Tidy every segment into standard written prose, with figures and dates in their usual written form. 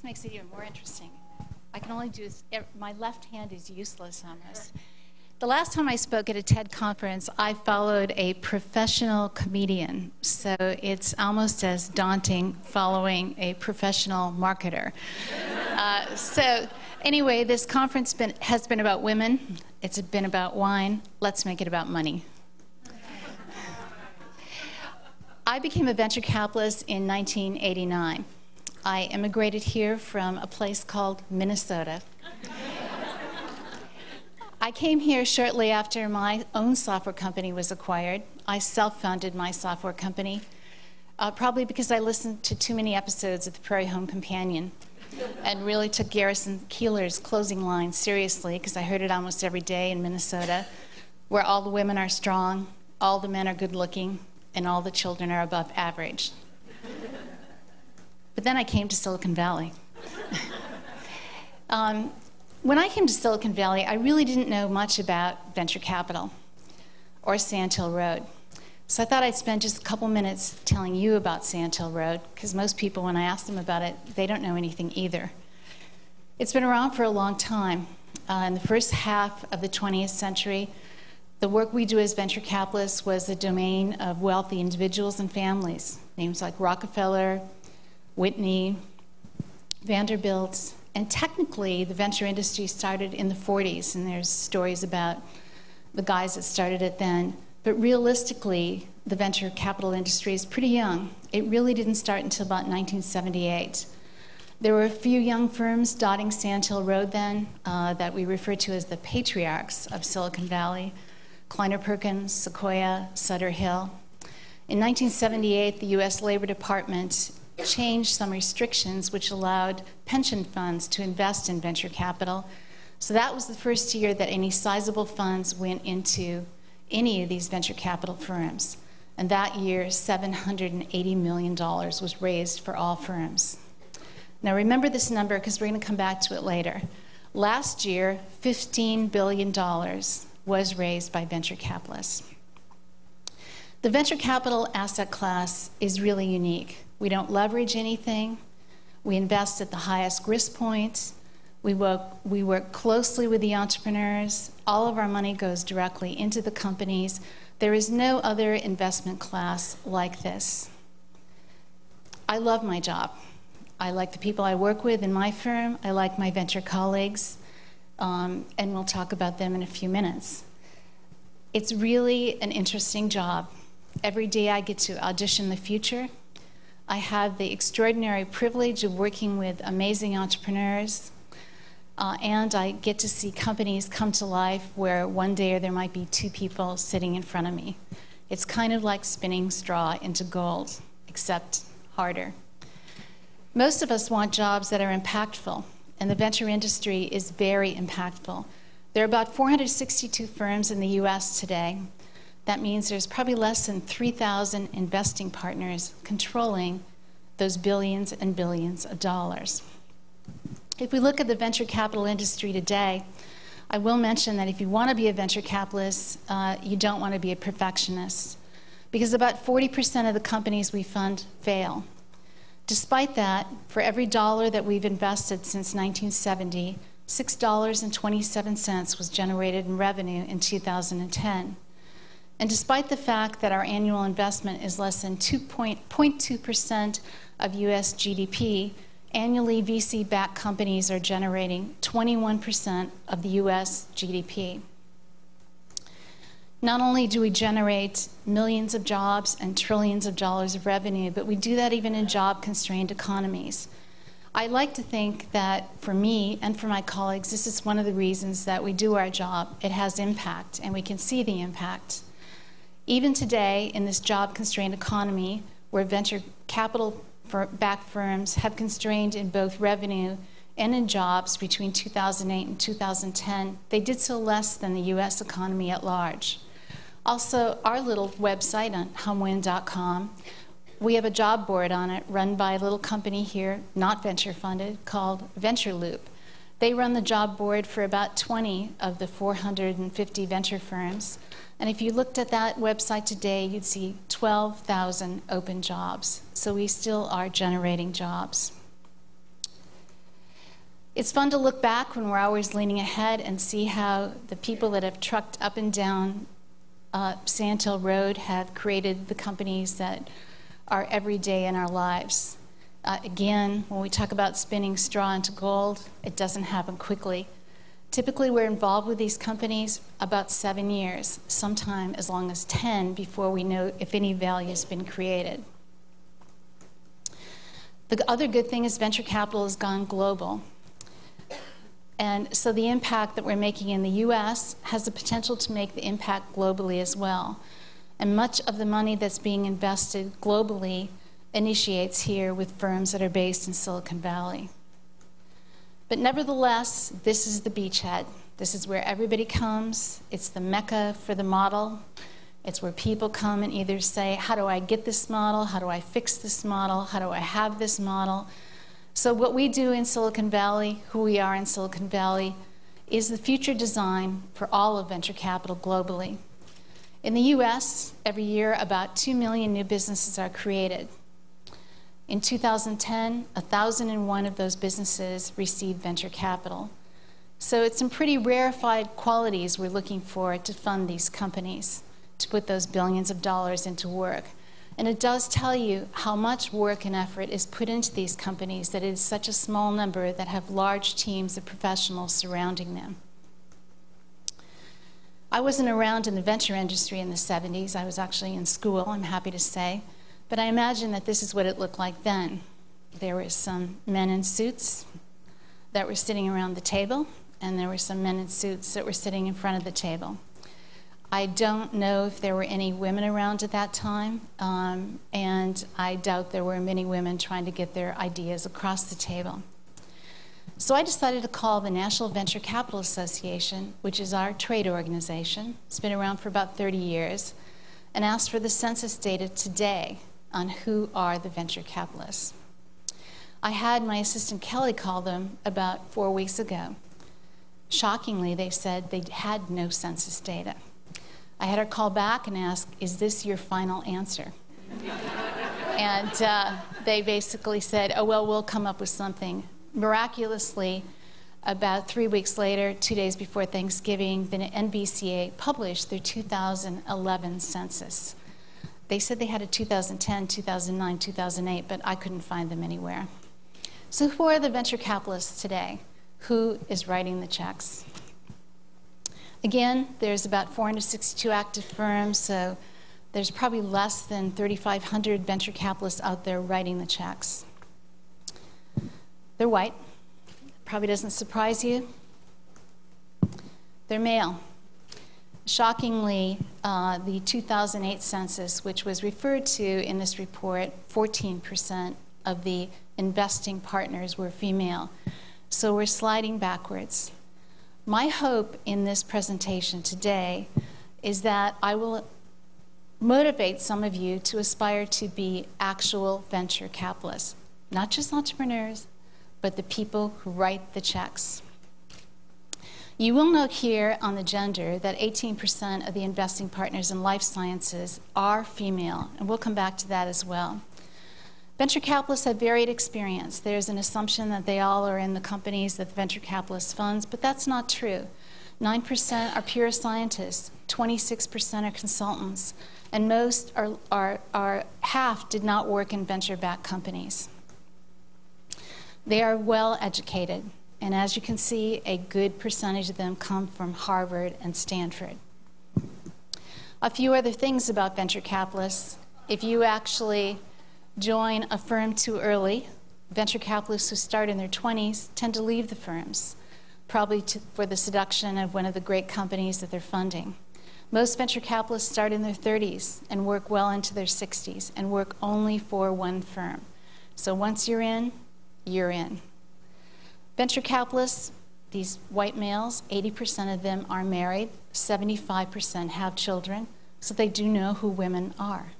This makes it even more interesting. I can only do this, my left hand is useless almost. The last time I spoke at a TED conference, I followed a professional comedian. So it's almost as daunting following a professional marketer. So anyway, this conference has been about women. It's been about wine. Let's make it about money. I became a venture capitalist in 1989. I immigrated here from a place called Minnesota. I came here shortly after my own software company was acquired. I self-founded my software company, probably because I listened to too many episodes of The Prairie Home Companion and really took Garrison Keillor's closing line seriously, because I heard it almost every day in Minnesota, where all the women are strong, all the men are good-looking, and all the children are above average. But then I came to Silicon Valley. When I came to Silicon Valley, I really didn't know much about venture capital or Sand Hill Road. So I thought I'd spend just a couple minutes telling you about Sand Hill Road, because most people, when I ask them about it, they don't know anything either. It's been around for a long time. In the first half of the 20th century, the work we do as venture capitalists was the domain of wealthy individuals and families, names like Rockefeller, Whitney, Vanderbilt. And technically, the venture industry started in the 40s, and there's stories about the guys that started it then. But realistically, the venture capital industry is pretty young. It really didn't start until about 1978. There were a few young firms dotting Sand Hill Road then that we refer to as the patriarchs of Silicon Valley: Kleiner Perkins, Sequoia, Sutter Hill. In 1978, the US Labor Department changed some restrictions which allowed pension funds to invest in venture capital. So that was the first year that any sizable funds went into any of these venture capital firms. And that year, $780 million was raised for all firms. Now remember this number, because we're going to come back to it later. Last year, $15 billion was raised by venture capitalists. The venture capital asset class is really unique. We don't leverage anything. We invest at the highest risk point. We work closely with the entrepreneurs. All of our money goes directly into the companies. There is no other investment class like this. I love my job. I like the people I work with in my firm. I like my venture colleagues. And we'll talk about them in a few minutes. It's really an interesting job. Every day I get to audition the future. I have the extraordinary privilege of working with amazing entrepreneurs, and I get to see companies come to life where one day there might be two people sitting in front of me. It's kind of like spinning straw into gold, except harder. Most of us want jobs that are impactful, and the venture industry is very impactful. There are about 462 firms in the US today. That means there's probably less than 3,000 investing partners controlling those billions and billions of dollars. If we look at the venture capital industry today, I will mention that if you want to be a venture capitalist, you don't want to be a perfectionist, because about 40% of the companies we fund fail. Despite that, for every dollar that we've invested since 1970, $6.27 was generated in revenue in 2010. And despite the fact that our annual investment is less than 0.2% of US GDP, annually VC-backed companies are generating 21% of the US GDP. Not only do we generate millions of jobs and trillions of dollars of revenue, but we do that even in job-constrained economies. I like to think that for me and for my colleagues, this is one of the reasons that we do our job. It has impact, and we can see the impact. Even today, in this job-constrained economy, where venture capital-backed firms have constrained in both revenue and in jobs between 2008 and 2010, they did so less than the US economy at large. Also, our little website on humwin.com, we have a job board on it run by a little company here, not venture funded, called Venture Loop. They run the job board for about 20 of the 450 venture firms. And if you looked at that website today, you'd see 12,000 open jobs. So we still are generating jobs. It's fun to look back when we're always leaning ahead and see how the people that have trucked up and down Sand Hill Road have created the companies that are every day in our lives. Again, when we talk about spinning straw into gold, it doesn't happen quickly. Typically, we're involved with these companies about 7 years, sometime as long as 10 before we know if any value has been created. The other good thing is venture capital has gone global. And so the impact that we're making in the US has the potential to make the impact globally as well. And much of the money that's being invested globally initiates here with firms that are based in Silicon Valley. But nevertheless, this is the beachhead. This is where everybody comes. It's the mecca for the model. It's where people come and either say, how do I get this model? How do I fix this model? How do I have this model? So what we do in Silicon Valley, who we are in Silicon Valley, is the future design for all of venture capital globally. In the US, every year about 2 million new businesses are created. In 2010, 1,001 of those businesses received venture capital. So it's some pretty rarefied qualities we're looking for to fund these companies, to put those billions of dollars into work. And it does tell you how much work and effort is put into these companies, that it is such a small number that have large teams of professionals surrounding them. I wasn't around in the venture industry in the 70s. I was actually in school, I'm happy to say. But I imagine that this is what it looked like then. There were some men in suits that were sitting around the table, and there were some men in suits that were sitting in front of the table. I don't know if there were any women around at that time, and I doubt there were many women trying to get their ideas across the table. So I decided to call the National Venture Capital Association, which is our trade organization, it's been around for about 30 years, and asked for the census data today on who are the venture capitalists. I had my assistant Kelly call them about 4 weeks ago. Shockingly, they said they had no census data. I had her call back and ask, is this your final answer? And they basically said, oh, well, we'll come up with something. Miraculously, about 3 weeks later, 2 days before Thanksgiving, the NVCA published their 2011 census. They said they had a 2010, 2009, 2008, but I couldn't find them anywhere. So who are the venture capitalists today? Who is writing the checks? Again, there's about 462 active firms, so there's probably less than 3,500 venture capitalists out there writing the checks. They're white. Probably doesn't surprise you. They're male. Shockingly, the 2008 census, which was referred to in this report, 14% of the investing partners were female. So we're sliding backwards. My hope in this presentation today is that I will motivate some of you to aspire to be actual venture capitalists, not just entrepreneurs, but the people who write the checks. You will note here on the gender that 18% of the investing partners in life sciences are female, and we'll come back to that as well. Venture capitalists have varied experience. There's an assumption that they all are in the companies that the venture capitalist funds, but that's not true. 9% are pure scientists, 26% are consultants, and most are half did not work in venture-backed companies. They are well educated, and as you can see, a good percentage of them come from Harvard and Stanford. A few other things about venture capitalists. If you actually join a firm too early, venture capitalists who start in their 20s tend to leave the firms, probably for the seduction of one of the great companies that they're funding. Most venture capitalists start in their 30s and work well into their 60s and work only for one firm. So once you're in, you're in. Venture capitalists, these white males, 80% of them are married, 75% have children, so they do know who women are.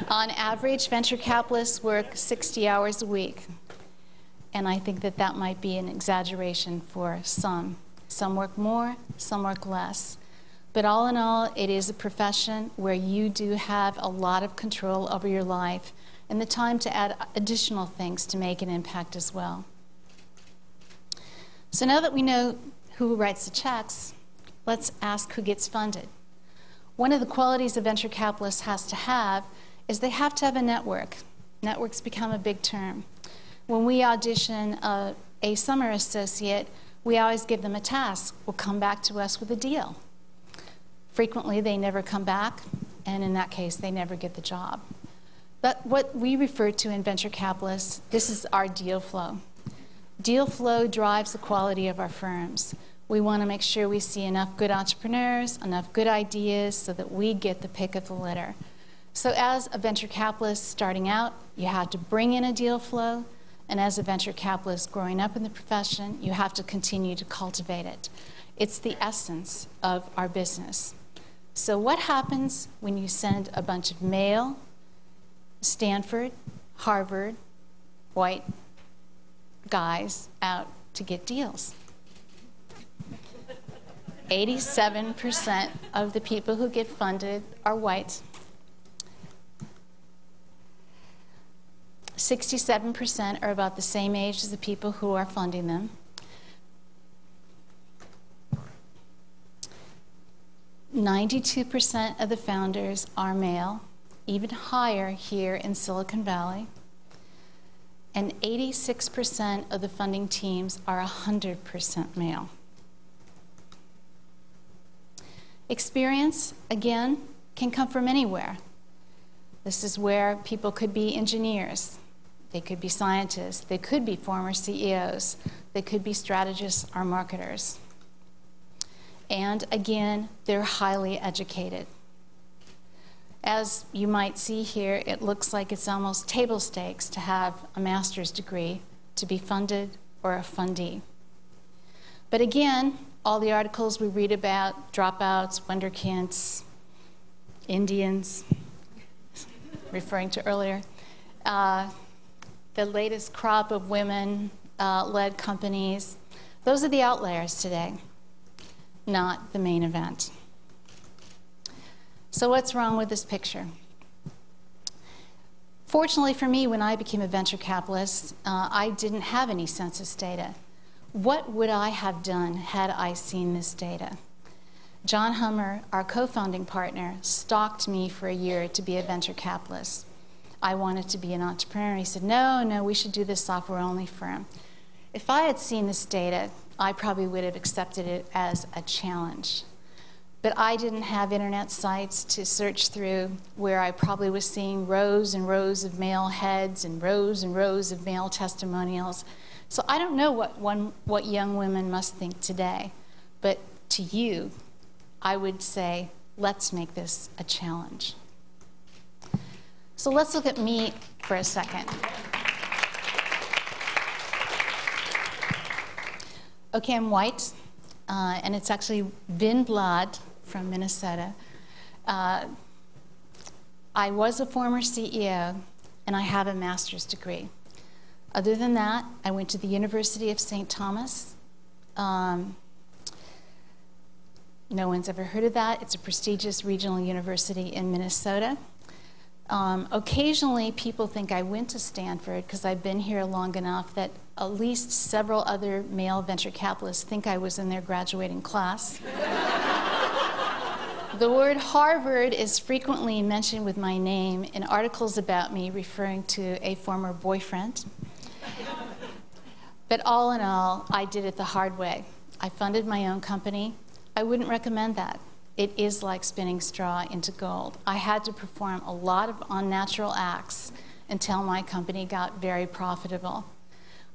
On average, venture capitalists work 60 hours a week, and I think that that might be an exaggeration for some. Some work more, some work less. But all in all, it is a profession where you do have a lot of control over your life. and the time to add additional things to make an impact as well. So now that we know who writes the checks, let's ask who gets funded. One of the qualities a venture capitalist has to have is they have to have a network. Networks become a big term. When we audition a summer associate, we always give them a task. Will come back to us with a deal. Frequently, they never come back, and in that case, they never get the job. But what we refer to in venture capitalists, this is our deal flow. Deal flow drives the quality of our firms. We want to make sure we see enough good entrepreneurs, enough good ideas, so that we get the pick of the litter. So as a venture capitalist starting out, you have to bring in a deal flow, and as a venture capitalist growing up in the profession, you have to continue to cultivate it. It's the essence of our business. So what happens when you send a bunch of male, Stanford, Harvard, white guys out to get deals? 87% of the people who get funded are white. 67% are about the same age as the people who are funding them. 92% of the founders are male, even higher here in Silicon Valley. And 86% of the funding teams are 100% male. Experience, again, can come from anywhere. This is where people could be engineers. They could be scientists. They could be former CEOs. They could be strategists or marketers. And again, they're highly educated. As you might see here, it looks like it's almost table stakes to have a master's degree to be funded or a fundee. But again, all the articles we read about, dropouts, wunderkinds, Indians, referring to earlier, the latest crop of women-led companies, those are the outliers today, not the main event. So what's wrong with this picture? Fortunately for me, when I became a venture capitalist, I didn't have any census data. What would I have done had I seen this data? John Hummer, our co-founding partner, stalked me for a year to be a venture capitalist. I wanted to be an entrepreneur. He said, no, we should do this software-only firm. If I had seen this data, I probably would have accepted it as a challenge. But I didn't have internet sites to search through where I probably was seeing rows and rows of male heads and rows of male testimonials. So I don't know what young women must think today. But to you, I would say, let's make this a challenge. So let's look at me for a second. Okay, I'm white, and it's actually Winblad from Minnesota. I was a former CEO, and I have a master's degree. Other than that, I went to the University of St. Thomas. No one's ever heard of that. It's a prestigious regional university in Minnesota. Occasionally, people think I went to Stanford because I've been here long enough that at least several other male venture capitalists think I was in their graduating class. The word Harvard is frequently mentioned with my name in articles about me referring to a former boyfriend. But all in all, I did it the hard way. I funded my own company. I wouldn't recommend that. It is like spinning straw into gold. I had to perform a lot of unnatural acts until my company got very profitable.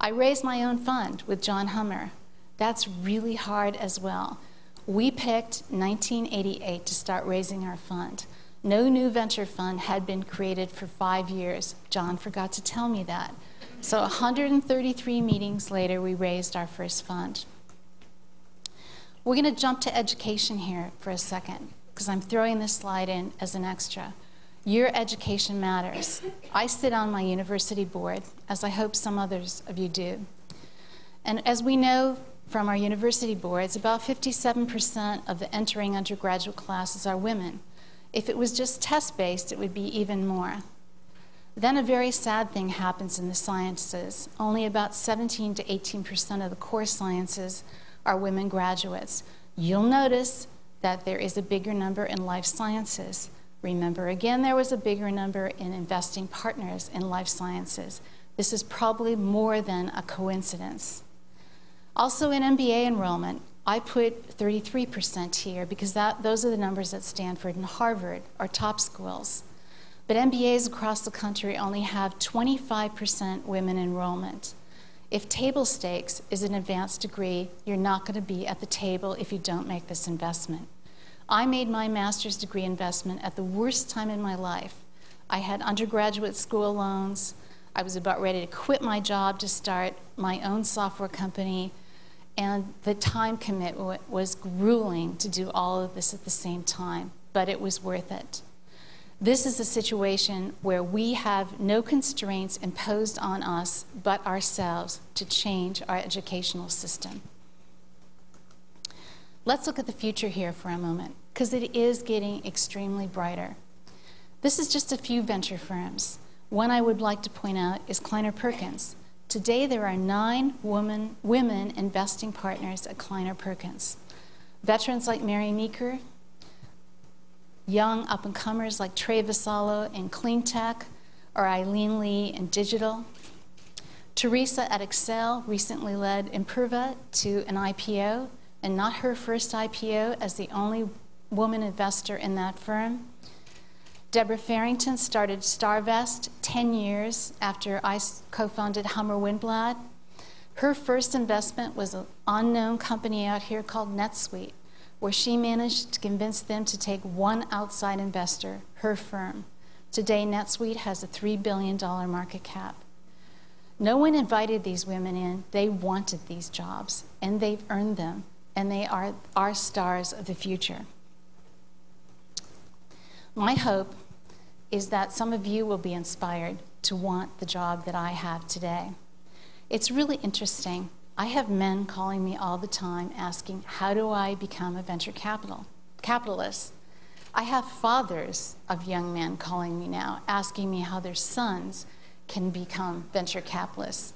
I raised my own fund with John Hummer. That's really hard as well. We picked 1988 to start raising our fund. No new venture fund had been created for 5 years. John forgot to tell me that. So 133 meetings later, we raised our first fund. We're going to jump to education here for a second, because I'm throwing this slide in as an extra. Your education matters. I sit on my university board, as I hope some others of you do. And as we know from our university boards, about 57% of the entering undergraduate classes are women. If it was just test-based, it would be even more. Then a very sad thing happens in the sciences. Only about 17 to 18% of the core sciences are women graduates. You'll notice that there is a bigger number in life sciences. Remember, again, there was a bigger number in investing partners in life sciences. This is probably more than a coincidence. Also in MBA enrollment, I put 33% here because those are the numbers at Stanford and Harvard, our top schools. But MBAs across the country only have 25% women enrollment. If table stakes is an advanced degree, you're not going to be at the table if you don't make this investment. I made my master's degree investment at the worst time in my life. I had undergraduate school loans. I was about ready to quit my job to start my own software company, and the time commitment was grueling to do all of this at the same time, but it was worth it. This is a situation where we have no constraints imposed on us but ourselves to change our educational system. Let's look at the future here for a moment, because it is getting extremely brighter. This is just a few venture firms. One I would like to point out is Kleiner Perkins. Today there are 9 women investing partners at Kleiner Perkins. Veterans like Mary Meeker, young up-and-comers like Trey Vassallo in clean tech, or Eileen Lee in digital. Teresa at Excel recently led Imperva to an IPO, and not her first IPO as the only woman investor in that firm. Deborah Farrington started StarVest 10 years after I co-founded Hummer Winblad. Her first investment was an unknown company out here called NetSuite, where she managed to convince them to take one outside investor, her firm. Today, NetSuite has a $3 billion market cap. No one invited these women in. They wanted these jobs, and they've earned them, and they are our stars of the future. My hope is that some of you will be inspired to want the job that I have today. It's really interesting. I have men calling me all the time asking, how do I become a venture capitalist? I have fathers of young men calling me now, asking me how their sons can become venture capitalists.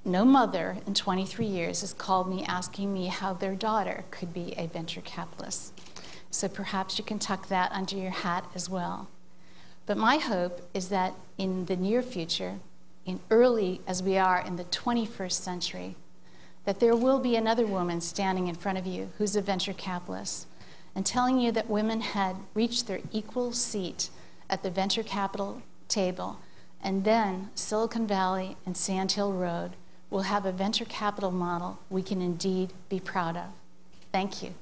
No mother in 23 years has called me asking me how their daughter could be a venture capitalist. So perhaps you can tuck that under your hat as well. But my hope is that in the near future, as we are in the 21st century, that there will be another woman standing in front of you who's a venture capitalist and telling you that women had reached their equal seat at the venture capital table, and then Silicon Valley and Sand Hill Road will have a venture capital model we can indeed be proud of. Thank you.